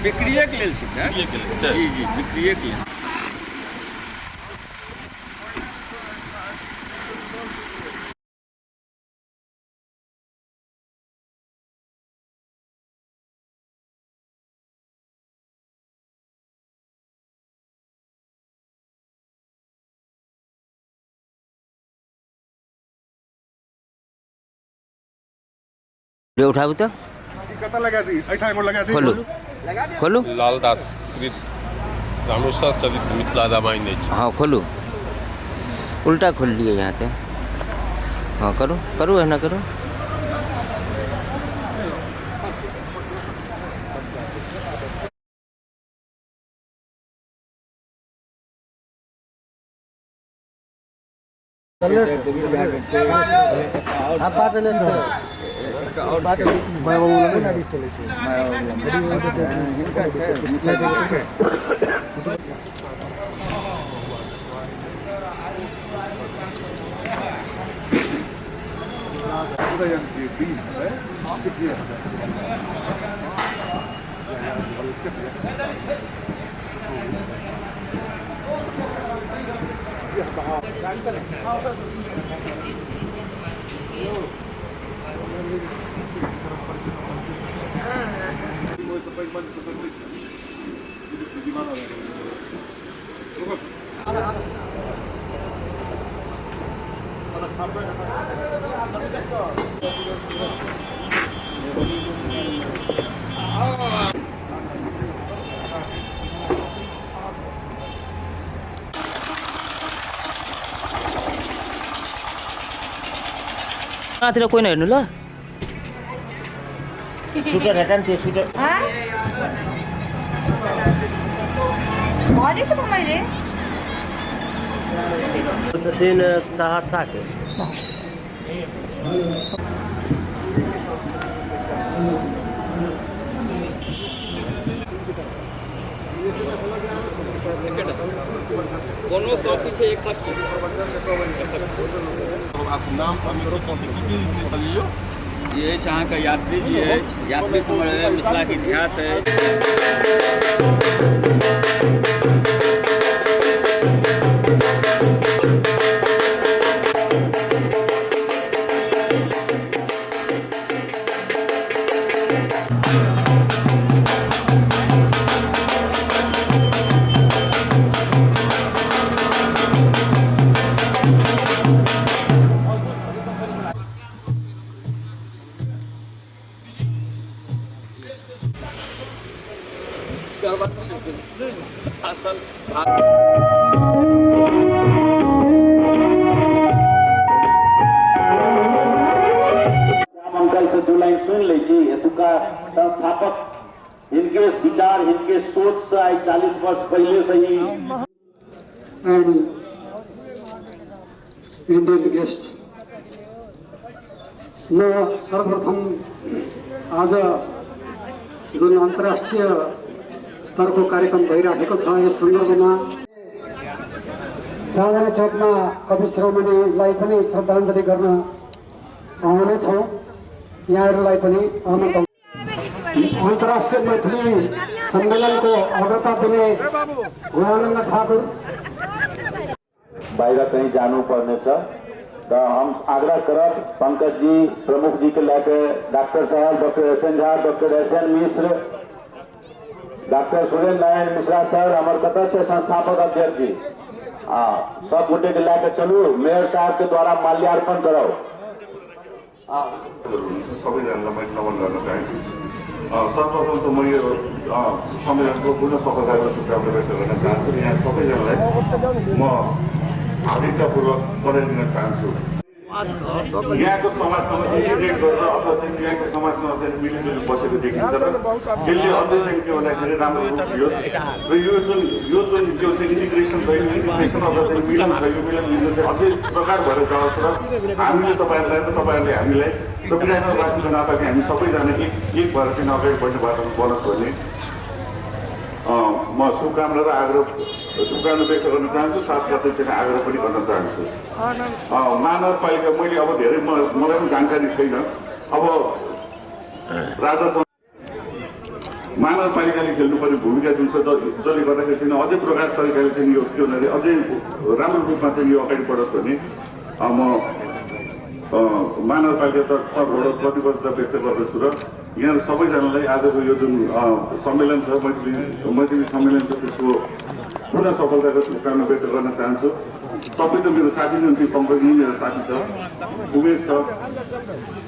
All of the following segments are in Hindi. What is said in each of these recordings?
बिक्रिए के लेल छी सर। जी जी बिक्रिए के लेल। उठाबू तो कता लगा दी ऐठा एगो लगा दी खोलू खोलू लालदास कृत रामेश्वर चरित मिथिला रामायण अछि। हाँ खोलू, उल्टा खोल लिए यहाँ पे। हाँ करो करो, है ना करो। तिर कोही नहेर्नु ल। सुटर हेटा नि त्यो सुटर भनेको त मैले ट्रेन सहरसा के दोनों कॉपी छे एक खत। आपको नाम पर मिक्रोफोन से की चलियो। ये अहाँ का यात्री जी है, यात्री समूह मिथिला के इतिहास है। अंकल से 2 लाइन सुन लीजिए। एतुका संस्थापक इनके विचार, इनके सोच से आई 40 वर्ष पहले से ही इंडियन गेस्ट म सर्वप्रथम आज जुन अन्तर्राष्ट्रिय स्तरको कार्यक्रम भइरहेको छ यस सन्दर्भमा चाँदनी चौकमा कवि शिरोमणिलाई पनि श्रद्धाञ्जली गर्न आउनेछौँ। यहाँहरूलाई पनि अन्तर्राष्ट्रिय मैथिली सम्मेलनको अग्रता दिने गुणानन्द ठाकुर बाहिर कहीं जानु पर्ने छ र हम आग्रह करब पंकज जी प्रमुख जी के लेके डॉक्टर साहब, doctor S N. Jha, doctor S N. Mishra, doctor Surendra Narayan Mishra sir, हमारे कत से संस्थापक अध्यक्ष जी, सब गोटे के लेके चलू। मेयर साहब के द्वारा माल्यार्पण करो। सबैजनालाई मैले नमन गर्न चाहन्छु। सर्वप्रथम त म यो सम्मेलनको पूर्ण सफलताको शुभकामना व्यक्त गर्न चाहन्छु। यहाँ सबैजनालाई म हार्दिकतापूर्वक बधाई दिन चाहन्छु। यहाँको समाजसँग इन्टिग्रेट गरेर अथवा चाहिँ यहाँको समाजसँग चाहिँ मिलिजुली बसेको देखिन्छ र यसले अझै चाहिँ के भन्दाखेरि राम्रो रूप दियोस् र यो जुन त्यो चाहिँ इन्टिग्रेसन भयो इन्टिग्रेसन अथवा चाहिँ मिलन छ यो मिलन मिल्नु चाहिँ अझै प्रकार भएर जाओस् र हामीले तपाईँहरूलाई र तपाईँहरूले हामीलाई र विराटवासीको नाताले हामी सबैजना एक भएर चाहिँ अगाडि बढ्ने बाटो बनोस् भन्ने म शुभकामना र शुभकामना व्यक्त गर्न चाहन्छु, साथसाथै चाहिँ आग्रह पनि गर्न चाहन्छु। महानगरपालिका मैले अब धेरै मलाई पनि जानकारी छैन। अब राजा महानगरपालिकाले खेल्नुपर्ने भूमिका जुन छ जसले गर्दाखेरि चाहिँ अझै प्रकार तरिकाले चाहिँ यो के भन्दाखेरि अझै राम्रो रूपमा चाहिँ यो अगाडि बढोस् भन्ने म महानगरपालिका तर्फबाट प्रतिबद्धता व्यक्त गर्दछु र यहाँ सबैजनालाई आजको यो जुन सम्मेलन छ मैथिली सम्मेलन छ त्यसको पुनः सफलताको शुभकामना व्यक्त गर्न चाहन्छु। सबै त मेरो साथी जुन चाहिँ पङ्कजी मेरो साथी छ, उमेश छ,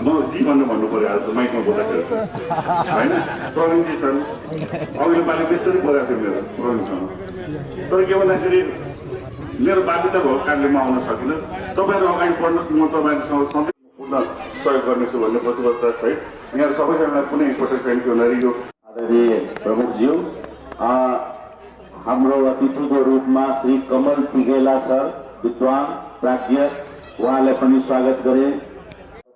म जी भन्नु पऱ्यो आज माइकमा बोल्दाखेरि होइन, प्रवीणजी छन्, अघिल्लो पालि त्यसरी बोलाएको थियो मेरो प्रवीणसँग। तर के भन्दाखेरि मेरो बाध्यता भएको कारणले म आउन सकिनँ। तपाईँहरू अगाडि बढ्नुहोस्, म तपाईँहरूसँग सधैँ पूर्ण सहयोग गर्नेछु भन्ने प्रतिबद्धता छ। यहाँ सबैजनालाई कुनै एकपल्ट थ्याङ्क यू भन्दाखेरि यो आदरणीय प्रमुखज्यू, हाम्रो अतिथिको रूपमा श्री कमल पिगेला सर, विद्वान प्राज्ञ, उहाँलाई पनि स्वागत गरे।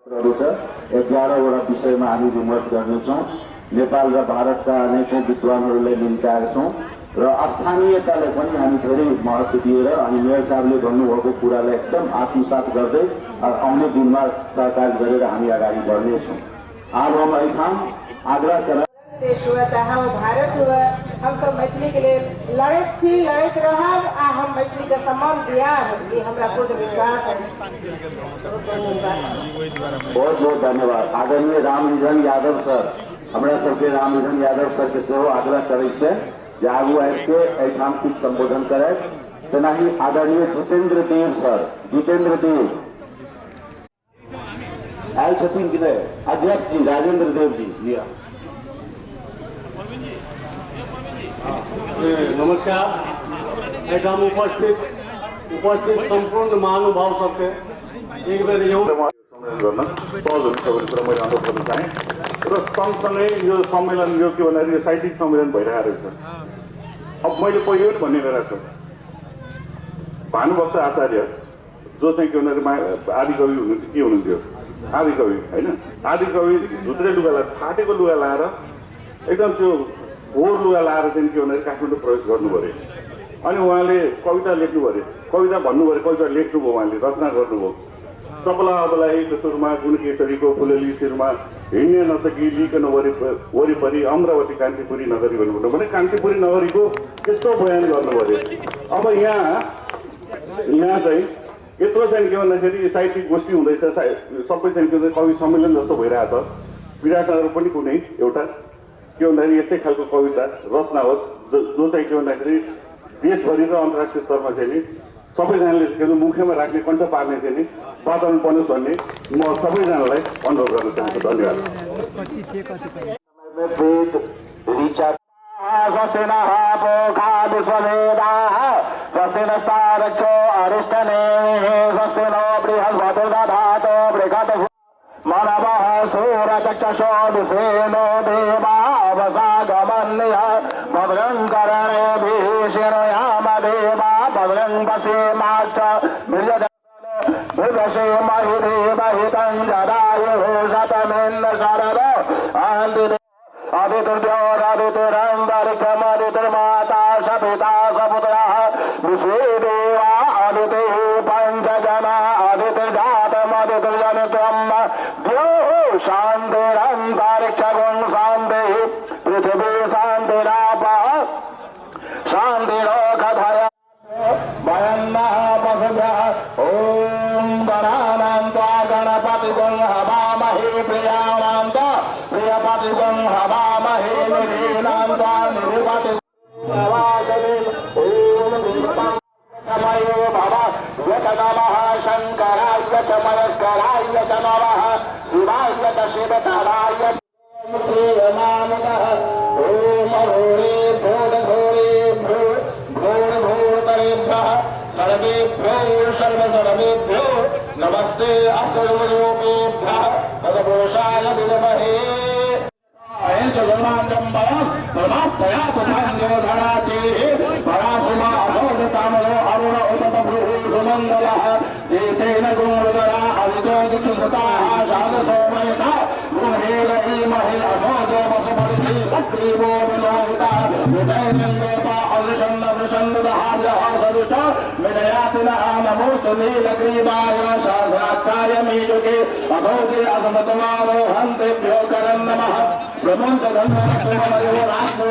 11वटा विषयमा हामी विमर्श गर्नेछौँ। नेपाल र भारतका अनेकौँ विद्वानहरूलाई निम्त्याएका छौँ र स्थानीयतालाई पनि हामी धेरै महत्त्व दिएर अनि मेयर साहबले भन्नुभएको कुरालाई एकदम आत्मसात गर्दै आउने दिनमा सहकार गरेर हामी अगाडि बढ्नेछौँ। आज हम एहिठाम आग्रह कर देश हुआ चाहे वो भारत हुआ, हम सब मैथिली के लिए लड़त रहब आ हम मैथिली का सम्मान दिया ये हमरा पूर्ण विश्वास है। बहुत बहुत धन्यवाद। आदरणीय रामनिधन यादव सर, हमरा सबके रामनिधन यादव सर के सेहो आग्रह करै छै जे आगू आबि के एहिठाम किछु संबोधन करैत। तेनाही आदरणीय जितेंद्र देव सर, जितेंद्र देव आयल छथिन कि नहीं? अध्यक्ष जी राजेंद्र देव जी, नमस्कार। एहिठाम उपस्थित संपूर्ण महानुभाव सबके एक बेर यो सम्मेलन गर्न सहज हुन्छ भन्ने कुरा मैले अनुरोध गर्न चाहेँ। र सँगसँगै यो सम्मेलन यो के भन्दाखेरि साहित्यिक सम्मेलन भइरहेको रहेछ। अब मैले पहिले पनि भनिरहेको छु, भानुभक्त आचार्य जो चाहिँ के भन्दाखेरि आदिकवि हुनुहुन्थ्यो, के हुनुहुन्थ्यो आदिकवि होइन, आदिकवि धुत्रे लुगा फाटेको लुगा लाएर एकदम त्यो फोहोर लुगा लाएर चाहिँ के भन्दाखेरि काठमाडौँ प्रवेश गर्नु पऱ्यो। अनि उहाँले कविता लेख्नु पऱ्यो, कविता भन्नु पऱ्यो, कविता लेख्नुभयो, उहाँले रचना गर्नुभयो। चपला अबलाई सुरुमा गुणकेशरीको फुलेली शिरमा हिँड्ने नसकी लिकन वरिपरि अमरावती कान्तिपुरी नगरी भन्नुभयो भने कान्तिपुरी नगरीको त्यस्तो बयान गर्नु पऱ्यो। अब यहाँ चाहिँ यत्रो चाहिँ के भन्दाखेरि साहित्यिक गोष्ठी हुँदैछ, सबै चाहिँ के कवि सम्मेलन जस्तो भइरहेको छ। विराटनगर पनि कुनै एउटा के भन्दाखेरि यस्तै खालको कविता रचना होस् जो चाहिँ के भन्दाखेरि देशभरि र अन्तर्राष्ट्रिय स्तरमा चाहिँ नि सबैजनाले के मुखमा राख्ने, कण्ठ पार्ने चाहिँ नि वातावरण बनोस् भन्ने म सबैजनालाई अनुरोध गर्न चाहन्छु। धन्यवाद। मानवः सूरचक्षुषो विषेणो देवावसागमन्य भद्रं करणेभिः शृणुयाम देवा भद्रं पश्येमाच्च विभसेमहि देवहितं जदायुः शतमेन्न शरदो आदितिर्द्योरादितिरन्तरिक्षमदितिर्माता सपिता सपुत्रः विश्वे देवा आदितिः पञ्चजना आदितिर्जातमदितिर्जनित्रम् द्योः शान्तिरन्तरिक्षगुं शान्तिः पृथिवी शान्तिरापः शान्तिरोगभय वयन्नः पशुभ्यः ॐ गणानां त्वा गणपतिगुं हवामहे प्रियाणां त्वा प्रियपतिगुं हवामहे निधीनां त्वा निधिपति मयो भव यत नमः शङ्कराय च मयस्कराय च नमः शिवाय च शिवतराय प्रियमानः ॐ घोरे भूतरेभ्यः सर्वेभ्यो सर्वसर्वेभ्यो नमः। नमस्ते अग्रयोगेभ्यः तदपुरुषाय विद्महे परमात्मया तथान्यो धराति परासुमा अभोदतामलो अरुण उपतभ्रुमङ्गलः एतेन गुणोदरा अविदोदितसुताः शादसोमयता गुणेन ईमहे अभोदो मसमरिषि लक्रीवो विलोहितः विदैनन्दोपा अवृषन्नवृषन्नदहार्यः सरुष विनयातिनः नमोऽस्तु नीलग्रीवाय सहस्राक्षाय मीजुगे अभोदे असमतमानो हन्तेभ्यो करन् नमः ब्रह्मं च धन्वनकुमयो राष्ट्रो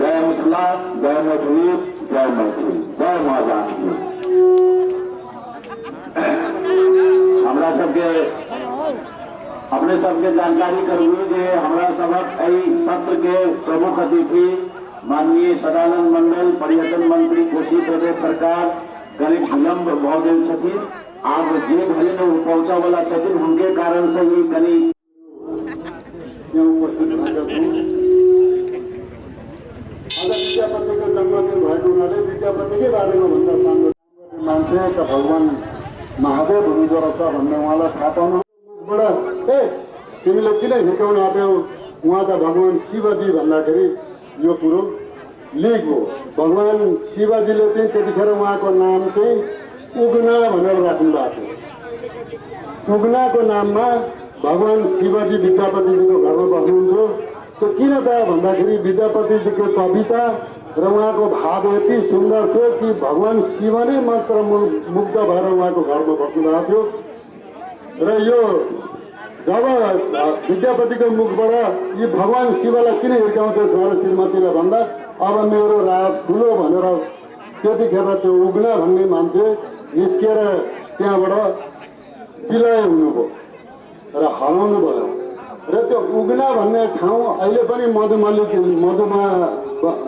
जय मिथिला जय मैथिली जय मैथिली जय माँ जानकी। हमरा सबके अपने सबके जानकारी करू जे हमरा सबक एहि सत्र के प्रमुख अतिथि माननीय सदानंद मंडल पर्यटन मंत्री कोशी प्रदेश सरकार करीब विलम्ब भऽ गेल छथिन। आब जे भले पहुंचा वाला छथिन हुनके कारण से ही कनी विद्यापतिको जन्मदिन भएको हुनाले विद्यापतिकै बारेमा भन्दा सानो मान्छे त भगवान् महादेव हुनुहुँदो रहेछ भन्ने उहाँलाई थाहा पाउनुबाट तिमीले किन हिर्काउन आँट्यौ उहाँ त भगवान् शिवजी भन्दाखेरि यो कुरो लिक हो। भगवान् शिवजीले चाहिँ त्यतिखेर उहाँको नाम चाहिँ उगना भनेर राख्नु भएको थियो। उगनाको नाममा भगवान् शिवजी विद्यापतिजीको घरमा बस्नुहुन्थ्यो। त्यो किन त भन्दाखेरि विद्यापतिजीको कविता र उहाँको भाव यति सुन्दर थियो कि भगवान् शिव नै मात्र मुग्ध भएर उहाँको घरमा बस्नुभएको थियो। र यो जब विद्यापतिको मुखबाट यी भगवान् शिवलाई किन हिर्काउँथ्यो छोरा श्रीमतीलाई भन्दा अब मेरो राज ठुलो भनेर त्यतिखेर त्यो उग्ना भन्ने मान्छे निस्किएर त्यहाँबाट विलय हुनुभयो र हराउनु भयो। र त्यो उग्ना भन्ने ठाउँ अहिले पनि मधुमा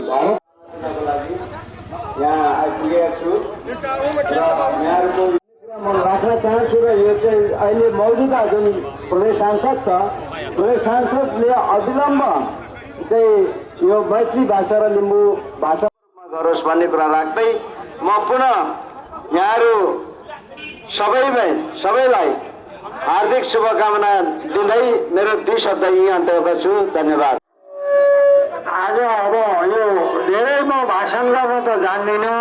भारत यहाँ आइपुगेको छु र म राख्न चाहन्छु। र यो चाहिँ अहिले मौजूदा जुन प्रदेश सांसद छ प्रदेश सांसदले अविलम्ब चाहिँ यो मैथिली भाषा र लिम्बू भाषामा गरोस् भन्ने कुरा राख्दै म पुनः यहाँहरू सबैलाई हार्दिक शुभकामना दिँदै मेरो 2 शब्द यही अन्त्य गर्छु। धन्यवाद। आज अब यो धेरै म भाषण गर्न त जान्दिनँ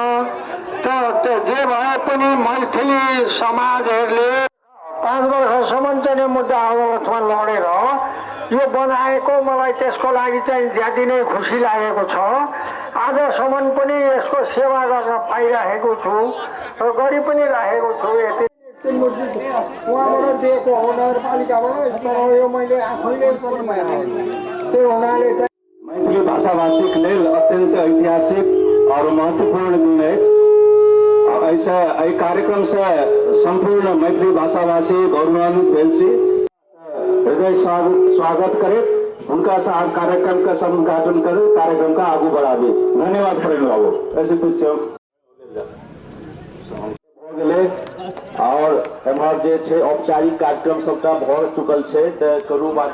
त्यो जे भए पनि मैथिली समाजहरूले 5 वर्षसम्म चाहिँ मुद्दा अदालतमा लडेर यो बनाएको मलाई त्यसको लागि चाहिँ ज्यादै नै खुसी लागेको छ। आजसम्म पनि यसको सेवा गर्न पाइरहेको छु र गरि पनि राखेको छु। यति उहाँबाट दिएको हो नगरपालिकाबाट तर यो मैले आफैले त्यो हुनाले मैथिली भाषाभाषी के लिए अत्यंत ऐतिहासिक और महत्वपूर्ण दिन है। ऐसा कार्यक्रम से संपूर्ण मैथिली भाषाभाषी गौरवान्वित भेल छी। हृदय स्वागत करे उनका साथ कार्यक्रम का उद्घाटन करे कार्यक्रम का आगू बढ़ाबी। धन्यवाद प्रेम बाबू। ऐसे कुछ और एम्हर जे छै औपचारिक कार्यक्रम सबटा भऽ चुकल छै तऽ करू बात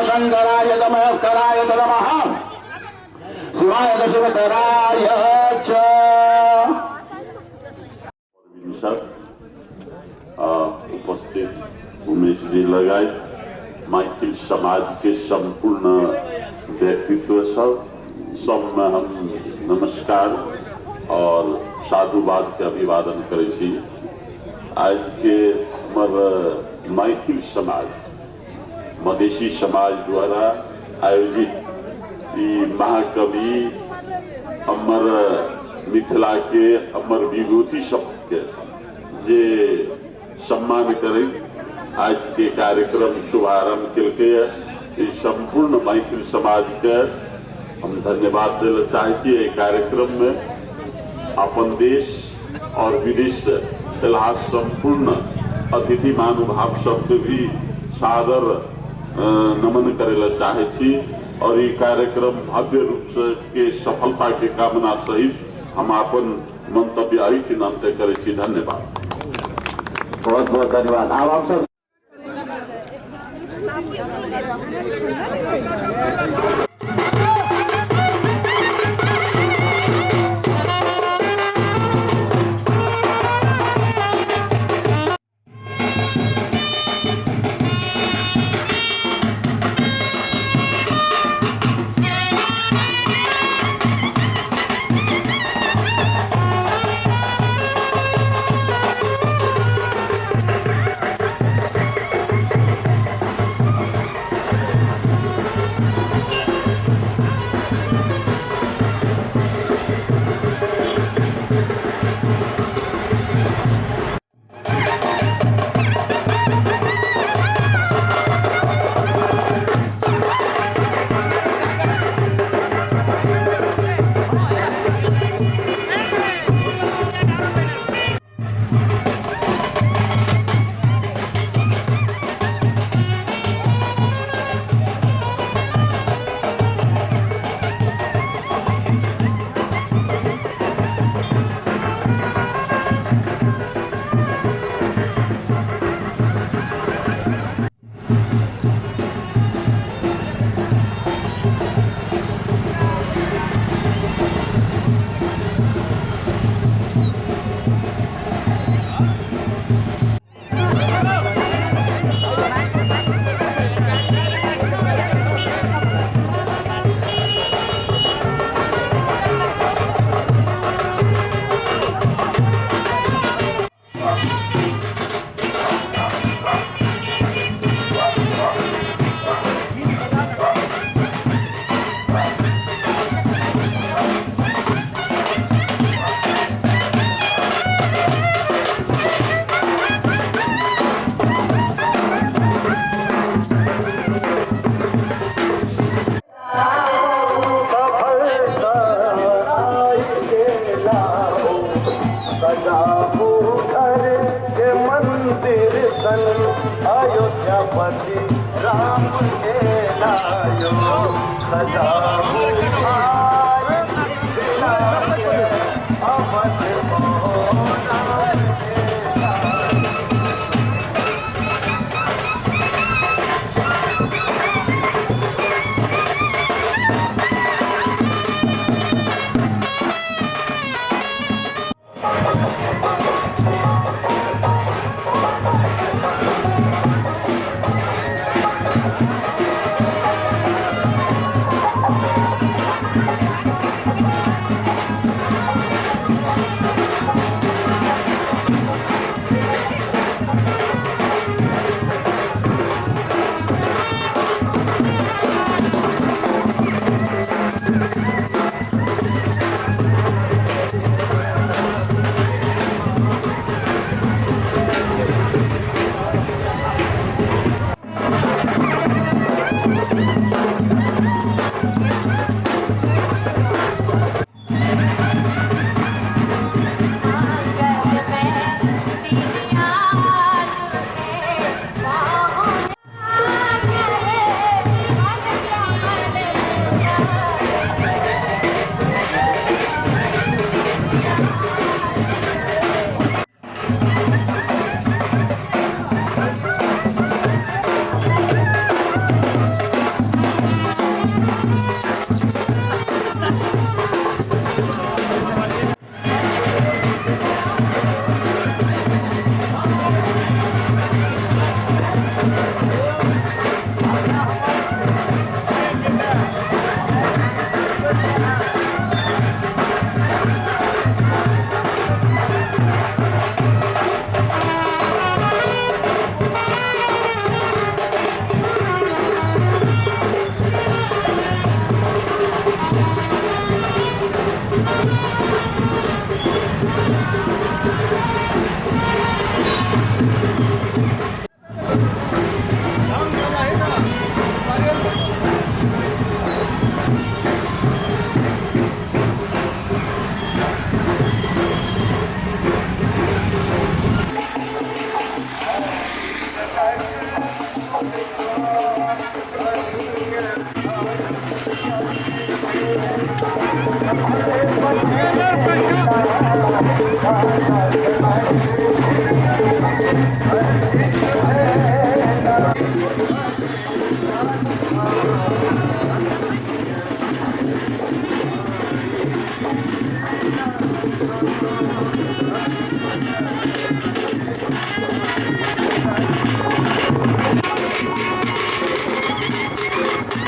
शंकराय नमस्काराय नमः शिवाय दशवतराय च। उपस्थित उमेश जी लगायत मैथिल समाज के संपूर्ण व्यक्तित्व सबमें हम नमस्कार और साधुवाद के अभिवादन करे छी। आज के हमर मैथिल समाज मधेसी समाज द्वारा आयोजित महाकवि अमर मिथिला के अमर विभूति सबके जे सम्मान करे आज के कार्यक्रम शुभारंभ के संपूर्ण मैथिल समाज के हम धन्यवाद दिल चाहे। कार्यक्रम में अपन देश और विदेश से फिलहाल संपूर्ण अतिथि महानुभाव सबके भी सादर नमन करेला चाहे। और ये कार्यक्रम भव्य रूप से के सफलता के कामना सहित हम अपन मंतव्य आई के नाम तय करे। धन्यवाद, बहुत बहुत धन्यवाद। अब आप सब अयोध्यापति राम के लायो सजा Thank you. Thank you.